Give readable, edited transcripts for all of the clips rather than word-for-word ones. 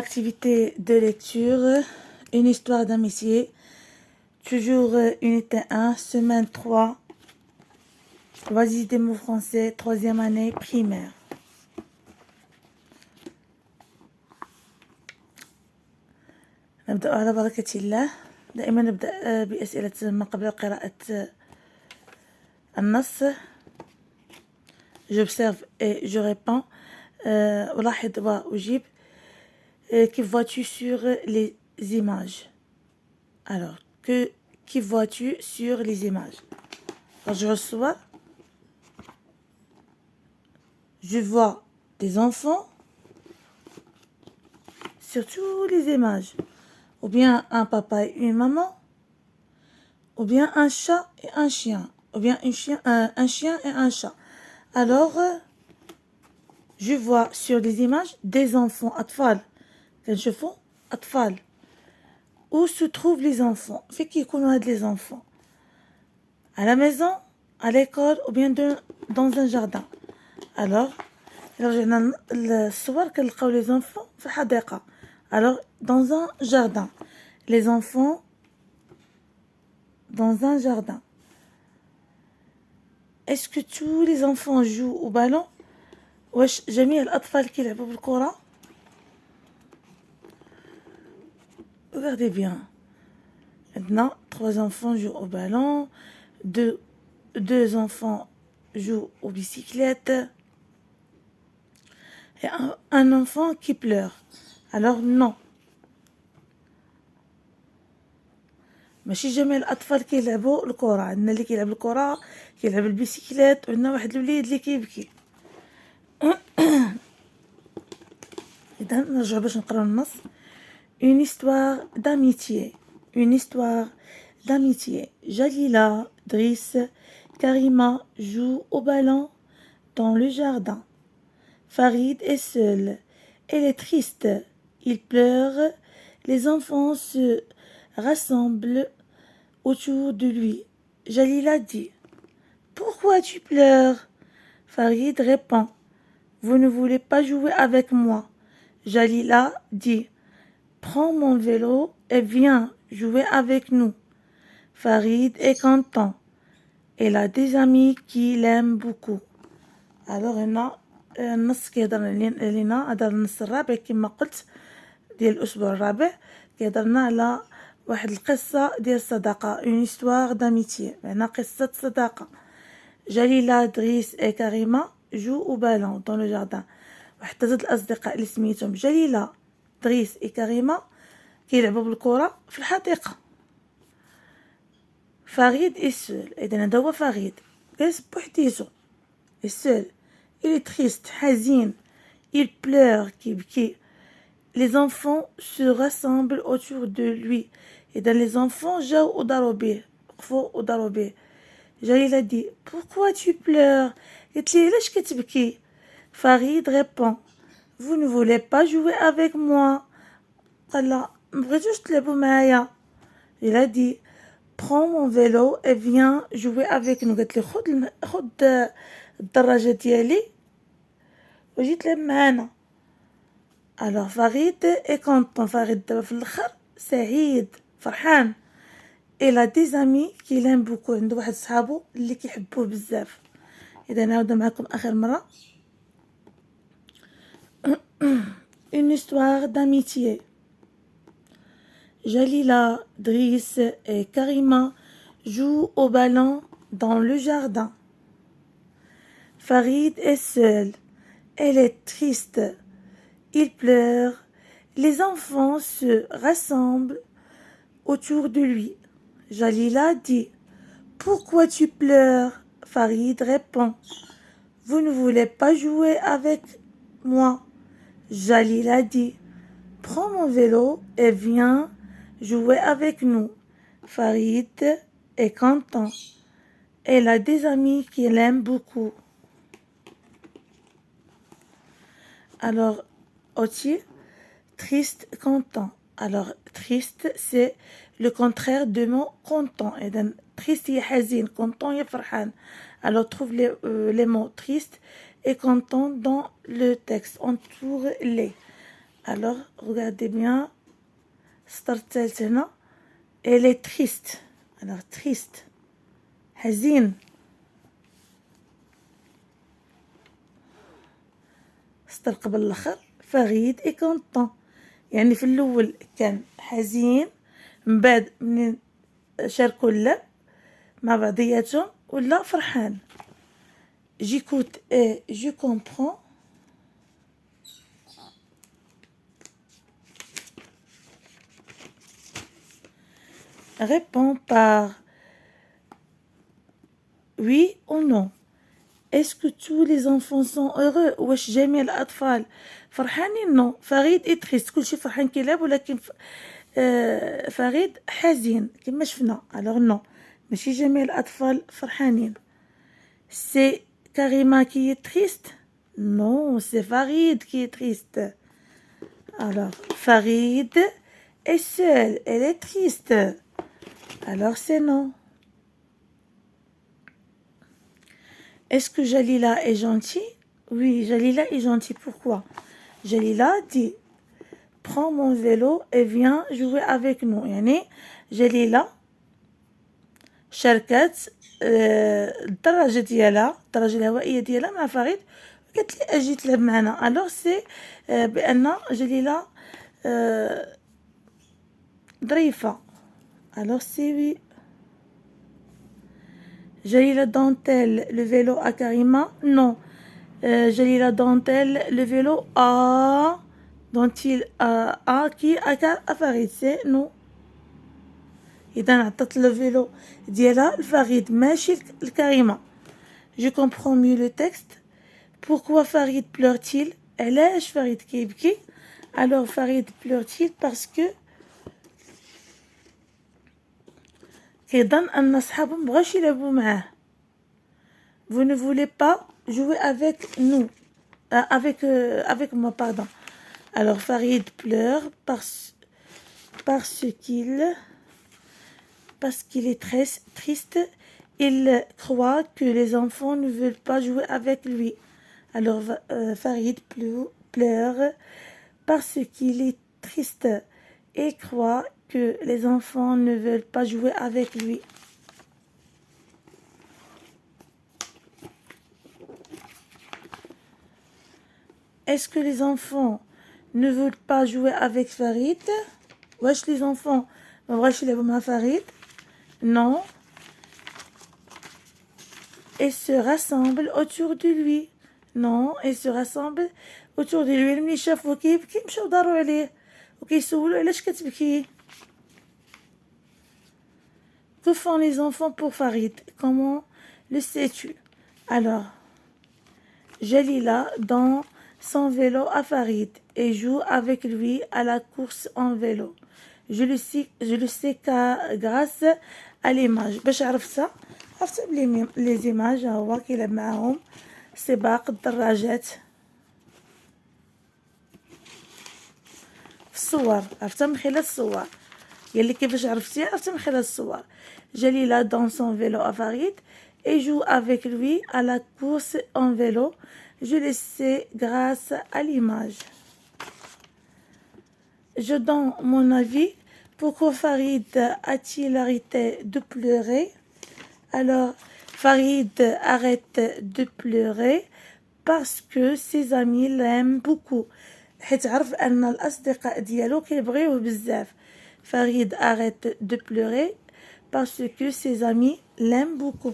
Activité de lecture, une histoire d'amitié, toujours unité 1, semaine 3, voici des mots français, 3e année primaire. نبدأ على بركة الله. دائما نبدأ بأسئلة ما قبل قراءة النص. J'observe et je réponds. ألاحظ وأجيب. Que vois-tu sur les images? Alors, qui vois-tu sur les images? Alors, je reçois. Je vois des enfants sur toutes les images. Ou bien un papa et une maman. Ou bien un chat et un chien. Ou bien un chien et un chat. Alors, je vois sur les images des enfants, أطفال. كنشوفوا أطفال. Où se trouvent les enfants? Fait كيكونوا هاد les enfants. À la maison, à l'école ou bien dans un jardin. Alors, رجعنا الصور كنلقاو les enfants في الحديقة. Alors, dans un jardin. Les enfants dans un jardin. Est-ce que tous les enfants jouent au ballon? واش جميع الأطفال كيلعبوا بالكرة؟ Regardez bien. Maintenant, 3 enfants jouent au ballon, 2 enfants jouent aux bicyclettes et un enfant qui pleure. Alors non. ماشي جميع الأطفال كيلعبوا الكرة. عندنا اللي كيلعب الكرة، كيلعب البيسيكليت، وعندنا واحد الوليد اللي كيبكي. إذا نرجع باش نقراو النص. Une histoire d'amitié. Une histoire d'amitié. Jalila, Driss, Karima jouent au ballon dans le jardin. Farid est seul. Elle est triste. Il pleure. Les enfants se rassemblent autour de lui. Jalila dit: Pourquoi tu pleures? Farid répond: Vous ne voulez pas jouer avec moi. Jalila dit: Prends mon vélo et viens jouer avec nous. Farid est content. Elle a des amis qui l'aiment beaucoup. Alors هنا النص كيهضر لينا، هذا النص الرابع كما قلت ديال الأسبوع الرابع، كيهضرنا على واحد القصة ديال الصداقة. Une histoire d'amitié، معنى قصة صداقة. جليلة، دريس et كريمة jouent au ballon dans le jardin. وحتى زاد الأصدقاء اللي سميتهم جليلة، دريس et كريمة كيلعبوا بالكرة في الحديقة. فريد est seul. إذن هذا هو فريد جالس بوحديتو. est seul. Il est triste، حزين. Il pleure، كيبكي. Les enfants se rassemblent autour de lui. إذن les enfants جاو وداروا بيه، وقفوا وداروا بيه. جليلة dit: Pourquoi tu pleures? قالت لي علاش كتبكي؟ فريد répond: Vous ne voulez pas jouer avec moi. قال لها مبغيتوش تلعبوا معايا. Il a dit: Prends mon vélo et viens jouer avec nous. قالت لي خذ الدراجة ديالي وجي تلعب معانا. Alors فريد est content. فريد دابا في الاخر سعيد فرحان. Il a des amis qui l'aiment beaucoup. عنده واحد صحابو اللي كيحبوه بزاف. اذا نعاود معكم اخر مرة. Une histoire d'amitié. Jalila, Driss et Karima jouent au ballon dans le jardin. Farid est seul. Elle est triste. Il pleure. Les enfants se rassemblent autour de lui. Jalila dit: Pourquoi tu pleures? Farid répond: Vous ne voulez pas jouer avec moi. Jalila dit: Prends mon vélo et viens jouer avec nous. Farid est content. Elle a des amis qui l'aiment beaucoup. Alors, aussi, triste, content. Alors, triste, c'est le contraire de mot content. Et donc, triste, il est hazin, content, il est farhan. Alors, trouve les mots triste et content dans le texte. Entoure-les. Alors, regardez bien. السطر الثالث هنا. Elle est triste. Alors, triste. حزين. السطر قبل الآخر. فريد est content. يعني في الأول كان حزين، من بعد منين شاركوا اللعب مع بعضياتهم ولا فرحان. J'écoute et je comprends. Réponds par oui ou non. Est-ce que tous les enfants sont heureux؟ واش جميع الأطفال فرحانين؟ non. فريد est triste. كلشي فرحان كيلعب ولكن فريد حزين كما شفنا. alors non. ماشي جميع الأطفال فرحانين. c'est Karima qui est triste? non, c'est Farid qui est triste. alors Farid est seule, elle est triste. alors c'est non. Est-ce que Jalila est gentille? Oui, Jalila est gentille. Pourquoi? Jalila dit prends mon vélo et viens jouer avec nous. يعني جليلة شاركت الدراجة ديالها، الدراجة الهوائية ديالها مع فريد، قالت لي اجي تلعب معنا. الوغ سي بأن جليلة ظريفة. الوغ سي وي. Jalila donne-t-elle le vélo à Karima? non. Jalila donne-t-elle le vélo à dont-il à qui à Farid? c'est non. إذا عطت le vélo ديالها لفريد ماشي لكريمة. je comprends mieux le texte. pourquoi Farid pleure-t-il? علاش فريد كيبكي؟ alors Farid pleure-t-il parce que كيظن أن صحابو مبغاوش يلعبوا معاه. vous ne voulez pas jouer avec nous avec moi pardon. alors Farid pleure parce qu'il est très triste. il croit que les enfants ne veulent pas jouer avec lui. alors Farid pleure parce qu'il est triste et croit que les enfants ne veulent pas jouer avec lui. Est-ce que les enfants ne veulent pas jouer avec Farid? واش les enfants ما بغاوش يلعبوا مع فريد؟ non. et se rassemblent autour de lui. non. et se rassemblent autour de lui. ملي شافوه كيبكي مشاو داروا عليه وكيسولوا علاش كتبكي. que font les enfants pour Farid? comment le sais-tu? alors Jalila donne son vélo à Farid et joue avec lui à la course en vélo. je le sais grâce à l'image. باش عرفت بلي les images هو كيلعب معاهم سباق الدراجات في الصور. عرفتها من خلال الصور. يلي كيفاش عرفتيها؟ عرفتها من خلال الصور. Jalila donne son vélo à Farid et joue avec lui à la course en vélo. je le sais grâce à l'image. je donne mon avis. pourquoi Farid a-t-il arrêté de pleurer? alors Farid arrête de pleurer parce que ses amis l'aiment beaucoup. حيت عرف أن الأصدقاء ديالو كيبغيوه بزاف. Farid arrête de pleurer parce que ses amis l'aiment beaucoup.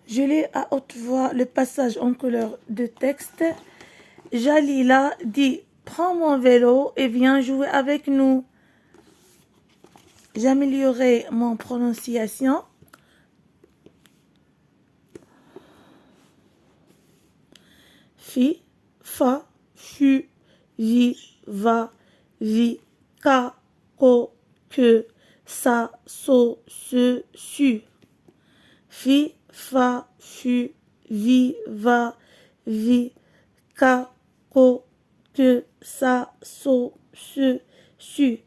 Je lis à haute voix le passage en couleur de texte. Jalila dit prends mon vélo et viens jouer avec nous. J'améliorerai mon prononciation. Fi, fa, fu, vi, va, vi, ka, ko, que, sa, so, se, su. Fi, fa, fu, vi, va, vi, ka, ko, que, sa, so, se, su.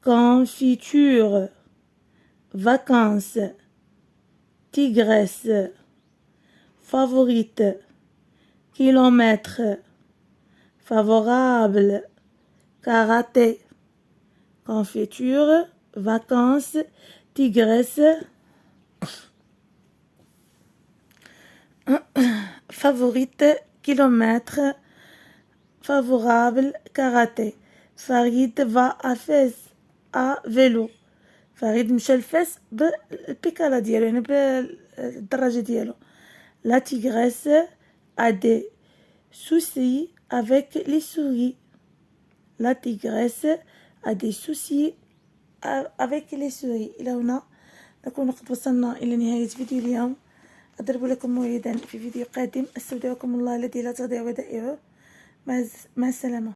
Confiture, vacances, tigresse, favorite, kilomètre, favorable, karaté, confiture, vacances, tigresse, favorite, kilomètre, favorable, karaté. Farid va à Fès à vélo. فريد مشى لفاس بالبيكالا ديالو يعني بالدراجة ديالو. La tigresse a des soucis avec les souris. La tigresse a des soucis avec les souris. إلى هنا نكون قد وصلنا إلى نهاية فيديو اليوم. أضرب لكم موعدا في فيديو قادم. أستودعكم الله الذي لا تضيع ودائعه. مع السلامة.